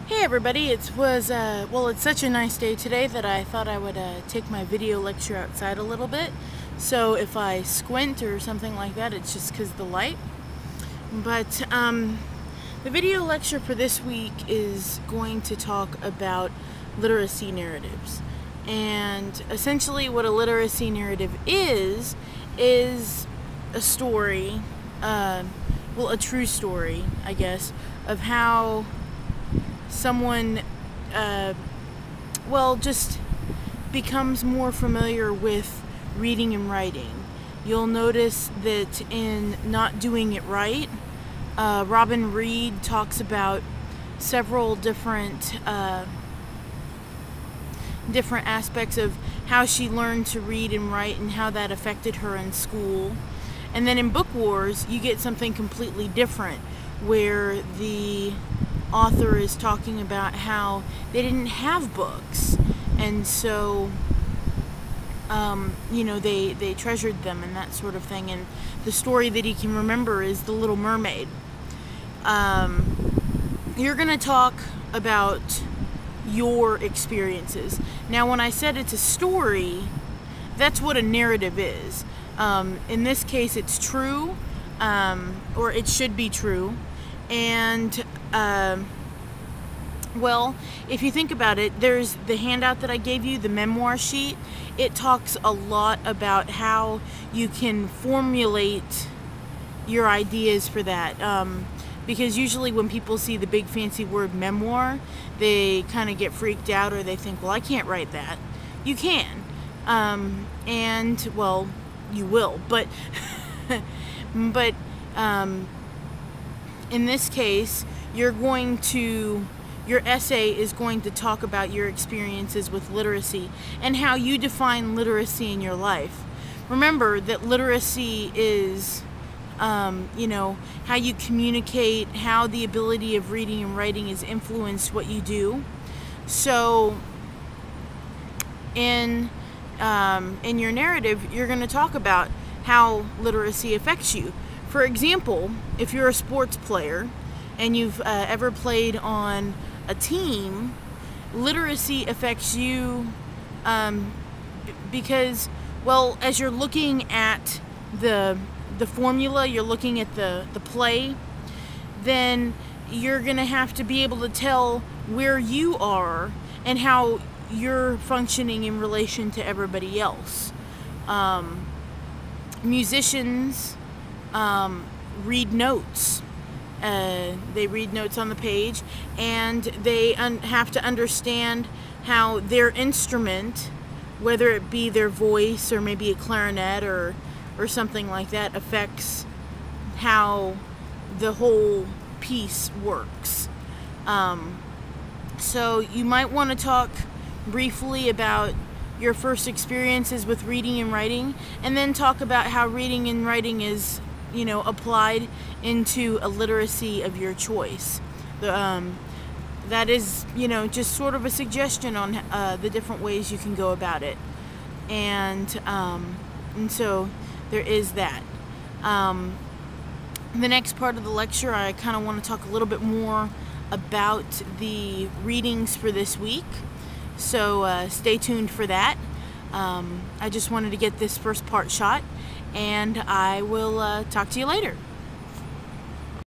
Hey everybody, it's such a nice day today that I thought I would take my video lecture outside a little bit. So if I squint or something like that, it's just because of the light. But the video lecture for this week is going to talk about literacy narratives. And essentially what a literacy narrative is a story, a true story, I guess, of how someone just becomes more familiar with reading and writing. You'll notice that in Not Doing It Right, Robin Reed talks about several different aspects of how she learned to read and write and how that affected her in school. And then in Book Wars, you get something completely different, where the author is talking about how they didn't have books, and so they treasured them and that sort of thing. And the story that he can remember is The Little Mermaid. You're gonna talk about your experiences. Now, when I said it's a story, that's what a narrative is. In this case, it's true, or it should be true. And if you think about it, there's the handout that I gave you, the memoir sheet. It talks a lot about how you can formulate your ideas for that. Because usually when people see the big fancy word memoir, they kind of get freaked out, or they think, well, I can't write that. You can. You will. But in this case, your essay is going to talk about your experiences with literacy and how you define literacy in your life. Remember that literacy is, how you communicate, how the ability of reading and writing has influenced what you do. So, in your narrative, you're going to talk about how literacy affects you. For example, if you're a sports player and you've ever played on a team, literacy affects you because, as you're looking at the formula, you're looking at the play, then you're going to have to be able to tell where you are and how you're functioning in relation to everybody else. Musicians read notes. They read notes on the page, and they have to understand how their instrument, whether it be their voice or maybe a clarinet or something like that, affects how the whole piece works. So you might want to talk briefly about your first experiences with reading and writing, and then talk about how reading and writing is, applied into a literacy of your choice. That is, just sort of a suggestion on the different ways you can go about it. And so there is that. The next part of the lecture, I kind of want to talk a little bit more about the readings for this week. So stay tuned for that. I just wanted to get this first part shot, and I will talk to you later.